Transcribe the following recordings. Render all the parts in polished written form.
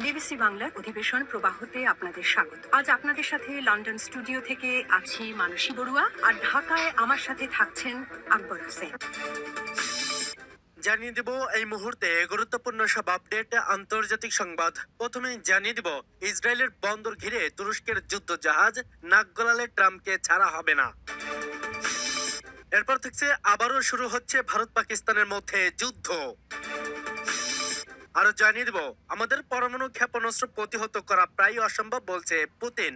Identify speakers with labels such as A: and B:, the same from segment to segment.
A: BBC বাংলার অধিবেশন প্রবাহতে আপনাদের স্বাগত। আজ আপনাদের সাথে লন্ডন স্টুডিও থেকে আছি মানসী বড়ুয়া, আর ঢাকায় আমার সাথে থাকছেন আকবর হোসেন।
B: জানিয়ে দেব এই মুহূর্তে গুরুত্বপূর্ণ সব আপডেট, আন্তর্জাতিক সংবাদ। প্রথমেই জানিয়ে দেব, ইসরায়েলের বন্দর ঘিরে তুরস্কের যুদ্ধ জাহাজ, নাক গলালে ট্রাম্পকে ছাড়া হবে না। এরপর থেকে আবারও শুরু হচ্ছে ভারত পাকিস্তানের মধ্যে যুদ্ধ। আরো জানিয়ে দেব, আমাদের পরমাণু ক্ষেপণাস্ত্র প্রতিহত করা প্রায় অসম্ভব বলছে পুতিন।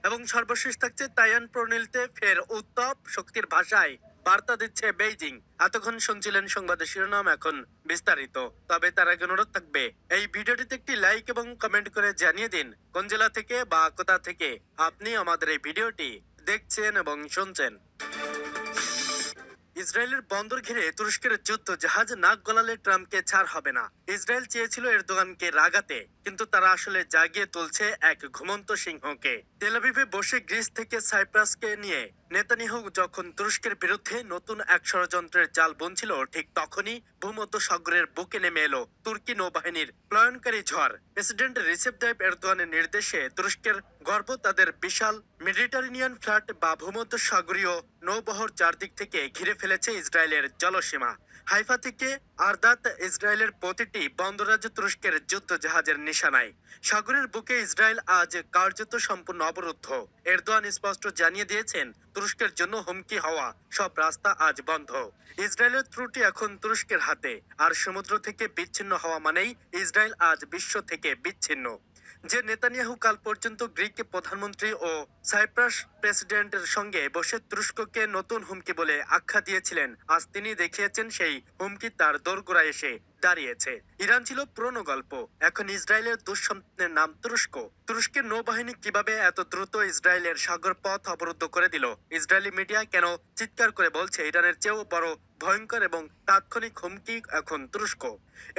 B: এবং সর্বশেষ থাকছে তাইওয়ান প্রণালীতে ফের উত্তাপ, শক্তির ভাষায় বার্তা দিচ্ছে বেইজিং। এতক্ষণ শুনছিলেন সংবাদের শিরোনাম, এখন বিস্তারিত। তবে তার আগে অনুরোধ থাকবে, এই ভিডিওটিতে একটি লাইক এবং কমেন্ট করে জানিয়ে দিন কোন জেলা থেকে বা কোথা থেকে আপনি আমাদের এই ভিডিওটি দেখছেন এবং শুনছেন। ইসরায়েলের বন্দর ঘিরে তুরস্কের যুদ্ধ জাহাজ নাক গলালে ট্রাম্পকে ছাড় হবে না। ইসরায়েল চেয়েছিল এরদোগানকে রাগাতে, কিন্তু তারা আসলে জাগিয়ে তুলছে এক ঘুমন্ত সিংহকে। তেল আবিবে বসে গ্রিস থেকে সাইপ্রাসকে নিয়ে নেতানিয়াহু যখন তুরস্কের বিরুদ্ধে নতুন এক ষড়যন্ত্রের জাল বুনছিল, ঠিক তখনই ভূমধ্য সাগরের বুকে নেমে এলো তুর্কি নৌবাহিনীর প্লায়নকারী ঝড়। প্রেসিডেন্ট রিসেপ তাইয়িপ এরদোয়ানের নির্দেশে তুরস্কের গর্ব তাদের বিশাল মেডিটারেনিয়ান ফ্ল্যাট বা ভূমধ্য সাগরীয় নৌবহর চারদিক থেকে ঘিরে ফেলেছে ইসরায়েলের জলসীমা। হাইফা থেকে আরদাত ইসরায়েলের প্রতিটি বন্দরাজ্য তুরস্কের যুদ্ধ জাহাজের নিশানায়। সাগরের বুকে ইসরায়েল আজ কার্যত সম্পূর্ণ অবরুদ্ধ। এরদোয়ান স্পষ্ট জানিয়ে দিয়েছেন, তুরস্কের জন্য হুমকি হওয়া সব রাস্তা আজ বন্ধ। ইসরায়েলের ত্রুটি এখন তুরস্কের হাতে, আর সমুদ্র থেকে বিচ্ছিন্ন হওয়া মানেই ইসরায়েল আজ বিশ্ব থেকে বিচ্ছিন্ন। যে নেতানিয়াহু কাল পর্যন্ত গ্রিক প্রধানমন্ত্রী ও সাইপ্রাস প্রেসিডেন্টের সঙ্গে বসে তুরস্ককে নতুন হুমকি বলে আখ্যা দিয়েছিলেন, আজ তিনি দেখিয়েছেন সেই হুমকি তার দোরগোড়ায় এসে দাঁড়িয়েছে। ইরান ছিল পুরনো গল্প, এখন ইসরায়েলের দুঃস্বপ্নের নাম তুরস্ক। তুরস্কের নৌবাহিনী কিভাবে এত দ্রুত ইসরায়েলের সাগর পথ অবরুদ্ধ করে দিল? ইসরায়েলি মিডিয়া কেন চিৎকার করে বলছে ইরানের চেয়েও বড় ভয়ঙ্কর এবং তাৎক্ষণিক হুমকি এখন তুরস্ক?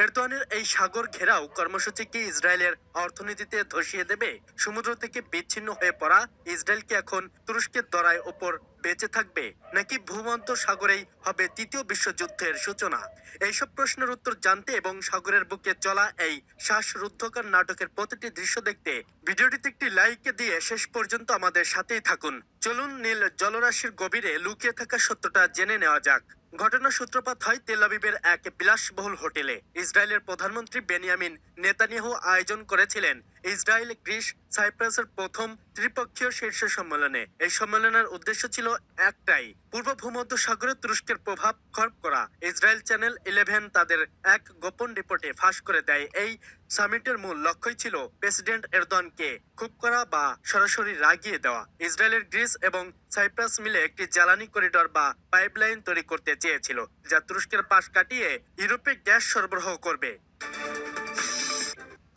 B: এরদোয়ানের এই সাগর ঘেরাও কর্মসূচি কি ইসরায়েলের অর্থনীতিতে ধসিয়ে দেবে? সমুদ্র থেকে বিচ্ছিন্ন হয়ে পড়া ইসরায়েল কি এখন তুরস্কের দরায় ওপর বেঁচে থাকবে, নাকি ভূমধ্য সাগরেই হবে তৃতীয় বিশ্বযুদ্ধের সূচনা? এইসব প্রশ্নের উত্তর জানতে এবং সাগরের বুকে চলা এই শ্বাসরুদ্ধকর নাটকের প্রতিটি দৃশ্য দেখতে ভিডিওটিতে একটি লাইক দিয়ে শেষ পর্যন্ত আমাদের সাথেই থাকুন। চলুন নীল জলরাশির গভীরে লুকিয়ে থাকা সত্যটা জেনে নেওয়া যাক। ঘটনার সূত্রপাত হয় তেল আবিবের এক বিলাসবহুল হোটেলে। ইসরায়েলের প্রধানমন্ত্রী বেনিয়ামিন নেতানিয়াহু আয়োজন করেছিলেন ইসরায়েল, গ্রিস, সাইপ্রাসের প্রথম ত্রিপক্ষীয় শীর্ষ সম্মেলনে। এই সম্মেলনের উদ্দেশ্য ছিল একটাই, পূর্ব ভূমধ্য সাগরে তুরস্কের প্রভাব খর্ব করা। ইসরায়েল চ্যানেল 11 তাদের এক গোপন রিপোর্টে ফাঁস করে দেয়, এই সামিটের মূল লক্ষ্যই ছিল প্রেসিডেন্ট এরদোয়ানকে খুব করা বা সরাসরি রাগিয়ে দেওয়া। ইসরায়েলের গ্রিস এবং সাইপ্রাস মিলে একটি জ্বালানি করিডর বা পাইপলাইন তৈরি করতে চেয়েছিল, যা তুরস্কের পাশ কাটিয়ে ইউরোপে গ্যাস সরবরাহ করবে।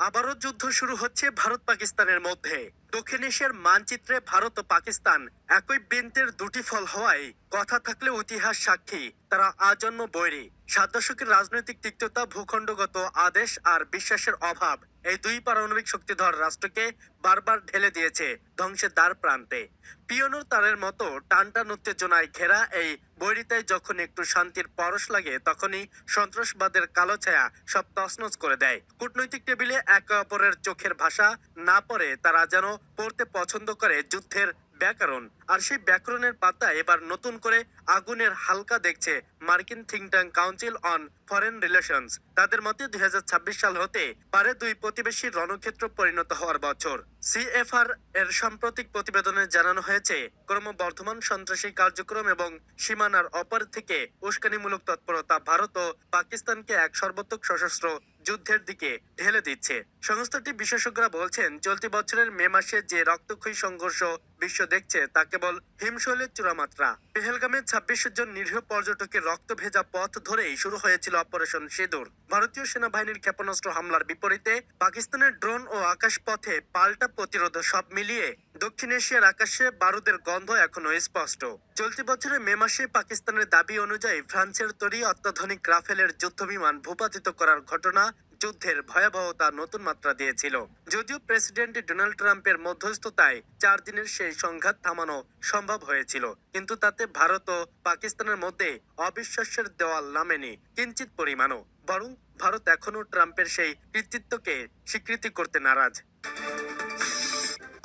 B: আবারও যুদ্ধ শুরু হচ্ছে ভারত পাকিস্তানের মধ্যে। দক্ষিণ এশিয়ার মানচিত্রে ভারত ও পাকিস্তান একই বৃন্তের দুটি ফল হওয়ায় কথা থাকলে ইতিহাস সাক্ষী, তারা আজন্ম বৈরী। 7 দশকের রাজনৈতিক তিক্ততা, ভূখণ্ডগত আদেশ আর বিশ্বাসের অভাব এই দুই পারমাণবিক শক্তিধর রাষ্ট্রকে বারবার ঢেলে দিয়েছে ধ্বংসের দ্বার প্রান্তে। পিয়নোর তারের মতো টানটান উত্তেজনায় ঘেরা এই বৈরিতায় যখন একটু শান্তির পরশ লাগে, তখনই সন্ত্রাসবাদের কালো ছায়া সব তছনছ করে দেয়। কূটনৈতিক টেবিলে একে অপরের চোখের ভাষা না পড়ে তারা যেন পড়তে পছন্দ করে যুদ্ধের ব্যাকরণ। আর সেই ব্যাকরণের পাতা এবার নতুন করে আগুনের হালকা দেখছে মার্কিন think tank council on foreign relations. তাদের মতে 2026 সাল হতে পারে দুই প্রতিবেশী রণক্ষেত্র পরিণত হওয়ার বছর। সিএফআর এর সাম্প্রতিক প্রতিবেদনে জানানো হয়েছে, ক্রমবর্ধমান সন্ত্রাসী কার্যক্রম এবং সীমানার অপর থেকে উস্কানিমূলক তৎপরতা ভারত ও পাকিস্তানকে এক সর্বাত্মক সশস্ত্র যুদ্ধের দিকে ঢেলে দিচ্ছে। সংস্থাটি বিশেষজ্ঞরা বলছেন, চলতি বছরের মে মাসে যে রক্তক্ষয়ী সংঘর্ষ বিশ্ব দেখছে তা কেবল হিমশৈলের চূড়ামাত্রা। পেহেলগামে 26 জন নিরীহ পর্যটকের রক্ত ভেজা পথ ধরেই শুরু হয়েছিল অপারেশন সিঁদুর। ভারতীয় সেনাবাহিনীর ক্ষেপণাস্ত্র হামলার বিপরীতে পাকিস্তানের ড্রোন ও আকাশপথে পাল্টা প্রতিরোধ, সব মিলিয়ে দক্ষিণ এশিয়ার আকাশে বারুদের গন্ধ এখনো স্পষ্ট। চলতি বছরের মে মাসে পাকিস্তানের দাবি অনুযায়ী ফ্রান্সের তৈরি অত্যাধুনিক রাফেলের যুদ্ধবিমান ভূপাতিত করার ঘটনা যুদ্ধের ভয়াবহতা নতুন মাত্রা দিয়েছিল। যদিও প্রেসিডেন্ট ডোনাল্ড ট্রাম্পের মধ্যস্থতায় 4 দিনের সেই সংঘাত থামানো সম্ভব হয়েছিল, কিন্তু তাতে ভারত ও পাকিস্তানের মধ্যে অবিশ্বাসের দেওয়াল নামেনি কিঞ্চিত পরিমাণও। বরং ভারত এখনো ট্রাম্পের সেই কৃতিত্বকে স্বীকৃতি করতে নারাজ।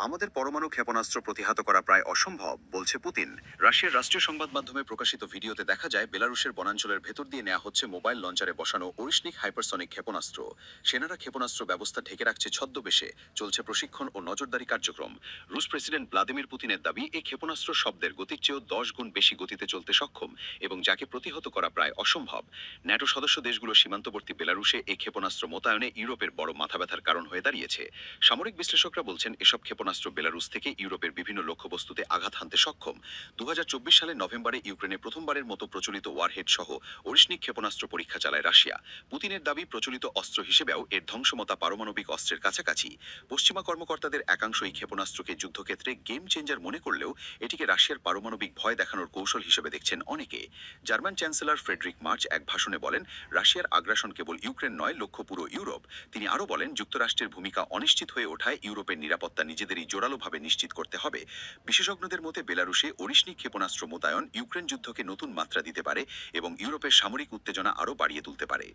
C: আমাদের পরমাণু ক্ষেপণাস্ত্র প্রতিহত করা প্রায় অসম্ভব, বলছে পুতিন। রাশিয়ার রাষ্ট্রীয় সংবাদ মাধ্যমে প্রকাশিত ভিডিওতে দেখা যায় বেলারুশের বনাঞ্চলের ভেতর দিয়ে নেওয়া হচ্ছে মোবাইল লঞ্চারে বসানো ওরিশনিক হাইপারসনিক ক্ষেপণাস্ত্র। সেনারা ক্ষেপণাস্ত্র ব্যবস্থা ঢেকে রাখছে ছদ্মবেশে। চলছে প্রশিক্ষণ ও নজরদারি কার্যক্রম। রুশ প্রেসিডেন্ট ভ্লাদিমির পুতিনের দাবি, এই ক্ষেপণাস্ত্র শব্দের গতির চেয়েও 10 গুণ বেশি গতিতে চলতে সক্ষম এবং যাকে প্রতিহত করা প্রায় অসম্ভব। ন্যাটো সদস্য দেশগুলোর সীমান্তবর্তী বেলারুশে এই ক্ষেপণাস্ত্র মোতায়েনে ইউরোপের বড় মাথাব্যথার কারণ হয়ে দাঁড়িয়েছে। সামরিক বিশ্লেষকরা বলছেন, এসব ক্ষেপণাস্ত্র বেলারুস থেকে ইউরোপের বিভিন্ন লক্ষ্যবস্তুতে আঘাত হানতে সক্ষম। 2024 সালের নভেম্বরে ইউক্রেনে প্রথমবারের মতো প্রচলিত ওয়ারহেড সহ ওরিশনিক ক্ষেপণাস্ত্র পরীক্ষা চালায় রাশিয়া। পুতিনের দাবি, প্রচলিত অস্ত্র হিসেবেও এর ধ্বংসমতা পারমাণবিক অস্ত্রের কাছাকাছি। পশ্চিমা কর্মকর্তাদের একাংশ এই ক্ষেপণাস্ত্রকে যুদ্ধক্ষেত্রে গেম চেঞ্জার মনে করলেও এটিকে রাশিয়ার পারমাণবিক ভয় দেখানোর কৌশল হিসেবে দেখছেন অনেকে। জার্মান চ্যান্সেলর ফ্রেডরিক মার্চ এক ভাষণে বলেন, রাশিয়ার আগ্রাসন কেবল ইউক্রেন নয়, লক্ষ্য পুরো ইউরোপ। তিনি আরও বলেন, যুক্তরাষ্ট্রের ভূমিকা অনিশ্চিত হয়ে ওঠায় ইউরোপের নিরাপত্তা নিজেদেরই জোরালোভাবে নিশ্চিত করতে হবে। বিশেষজ্ঞদের মতে বেলারুশে ওরিশনিক ক্ষেপণাস্ত্র মোতায়েন ইউক্রেন যুদ্ধকে নতুন মাত্রা দিতে পারে এবং ইউরোপের সামরিক উত্তেজনা আরও বাড়িয়ে তুলতে পারে।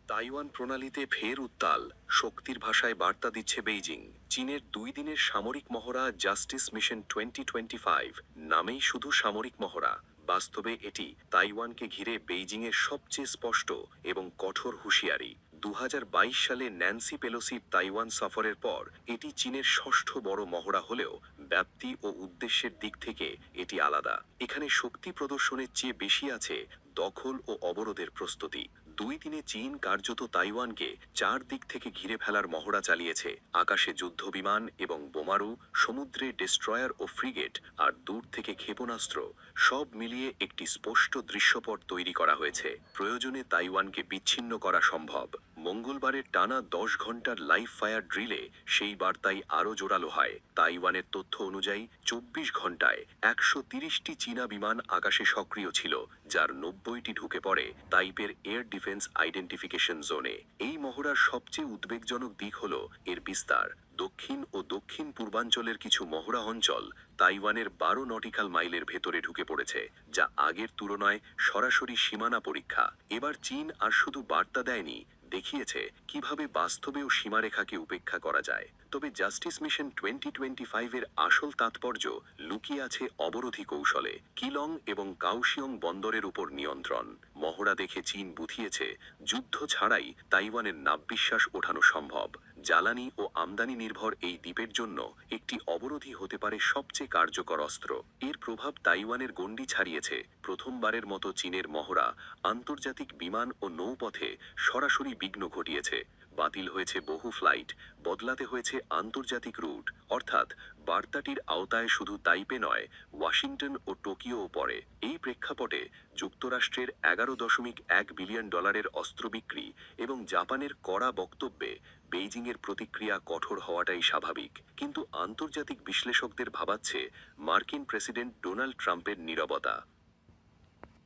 C: তাইওয়ান প্রণালীতে ফের উত্তাল, শক্তির ভাষায় বার্তা দিচ্ছে বেইজিং। চীনের 2 দিনের সামরিক মহড়া জাস্টিস মিশন 2025 নামেই শুধু সামরিক মহড়া, বাস্তবে এটি তাইওয়ানকে ঘিরে বেইজিংয়ের সবচেয়ে স্পষ্ট এবং কঠোর হুঁশিয়ারি। 2022 সালে ন্যান্সি পেলোসির তাইওয়ান সফরের পর এটি চীনের 6ষ্ঠ বড় মহড়া হলেও ব্যাপ্তি ও উদ্দেশ্যের দিক থেকে এটি আলাদা। এখানে শক্তি প্রদর্শনের চেয়ে বেশি আছে দখল ও অবরোধের প্রস্তুতি। 2 দিনে চীন কার্যত তাইওয়ানকে 4 দিক থেকে ঘিরে ফেলার মহড়া চালিয়েছে। আকাশে যুদ্ধ বিমান এবং বোমারু, সমুদ্রে ডেস্ট্রয়ার ও ফ্রিগেট, আর দূর থেকে ক্ষেপণাস্ত্র, সব মিলিয়ে একটি স্পষ্ট দৃশ্যপট তৈরি করা হয়েছে। প্রয়োজনে তাইওয়ানকে বিচ্ছিন্ন করা সম্ভব। মঙ্গলবারের টানা 10 ঘন্টার লাইভ ফায়ার ড্রিলে সেই বার্তাই আরও জোরালো হয়। তাইওয়ানের তথ্য অনুযায়ী 24 ঘন্টায় 130টি চীনা বিমান আকাশে সক্রিয় ছিল, যার 90টি ঢুকে পড়ে তাইপের এয়ার ডিফেন্স আইডেন্টিফিকেশন জোনে। এই মহড়ার সবচেয়ে উদ্বেগজনক দিক হল এর বিস্তার। দক্ষিণ ও দক্ষিণ পূর্বাঞ্চলের কিছু মহড়া অঞ্চল তাইওয়ানের 12 নটিক্যাল মাইলের ভেতরে ঢুকে পড়েছে, যা আগের তুলনায় সরাসরি সীমানা পরীক্ষা। এবার চীন আর শুধু বার্তা দেয়নি, দেখিয়েছে কিভাবে বাস্তবেও সীমারেখাকে উপেক্ষা করা যায়। তবে জাস্টিস মিশন 2025 এর আসল তাৎপর্য লুকিয়ে আছে অবরোধী কৌশলে। কিলং এবং কাউশিয়ং বন্দরের উপর নিয়ন্ত্রণ। মহড়া দেখে চীন বুঝিয়েছে, যুদ্ধ ছাড়াই তাইওয়ানের নাববিশ্বাস ওঠানো সম্ভব। জ্বালানি ও আমদানি নির্ভর এই দ্বীপের জন্য একটি অবরোধই হতে পারে সবচেয়ে কার্যকর অস্ত্র। এর প্রভাব তাইওয়ানের গণ্ডি ছাড়িয়েছে। প্রথমবারের মতো চীনের মহড়া আন্তর্জাতিক বিমান ও নৌপথে সরাসরি বিঘ্ন ঘটিয়েছে। বাতিল হয়েছে বহু ফ্লাইট, বদলাতে হয়েছে আন্তর্জাতিক রুট। অর্থাৎ বার্তাটির আওতায় শুধু তাইপে নয়, ওয়াশিংটন ও টোকিওও পড়ে। এই প্রেক্ষাপটে যুক্তরাষ্ট্রের $11.1 বিলিয়ন অস্ত্র বিক্রি এবং জাপানের কড়া বক্তব্যে বেইজিংয়ের প্রতিক্রিয়া কঠোর হওয়াটাই স্বাভাবিক। কিন্তু আন্তর্জাতিক বিশ্লেষকদের ভাবাচ্ছে মার্কিন প্রেসিডেন্ট ডোনাল্ড ট্রাম্পের নীরবতা।